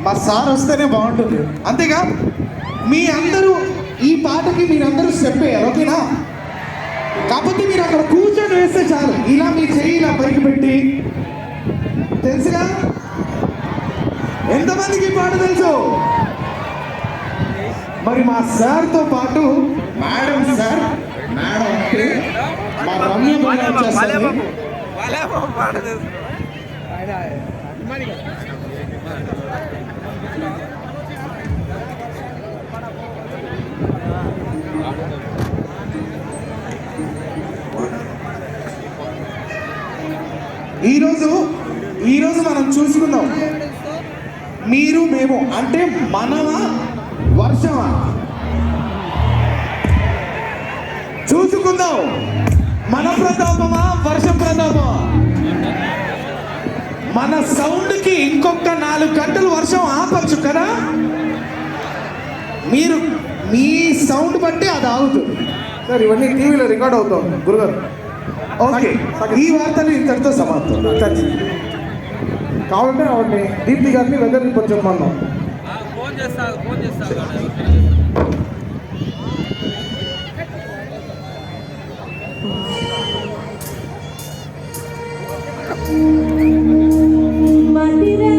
మా సార్ వస్తేనే బాగుంటుంది. అంతేగా మీ అందరూ ఈ పాటకి మీరందరూ స్టెప్ వేయాలి, ఓకేనా? కాకపోతే మీరు అక్కడ కూర్చొని వేస్తే చాలు. ఇలా మీ చెయ్యి ఇలా పైకి పెట్టి, తెలుసుగా ఎంతమందికి ఈ పాట తెలుసు? మరి మా సార్తో పాటు మేడం సార్, మేడం అంటే మా రమ్య వచ్చేస్తుంది. ఈరోజు మనం చూసుకుందాం, మీరు మేము అంటే మనమా వర్షమా చూసుకుందాం. మన ప్రతాపమా వర్షం ప్రతాపమా? మన సౌండ్కి ఇంకొక 4 గంటలు వర్షం ఆపచ్చు కదా. మీరు మీ సౌండ్ బట్టి అది ఆగుతుంది. సార్ ఇవన్నీ టీవీలో రికార్డ్ అవుతాం గురుగారు. ఓకే, ఈ వార్తలు ఇంతటితో సమాప్తం. కావాలంటే ఆవిడని దీప్తి గారిని వెదర్ రిపోర్ట్ చెప్పమన్నాం. ఫోన్ చేస్తా మదిరే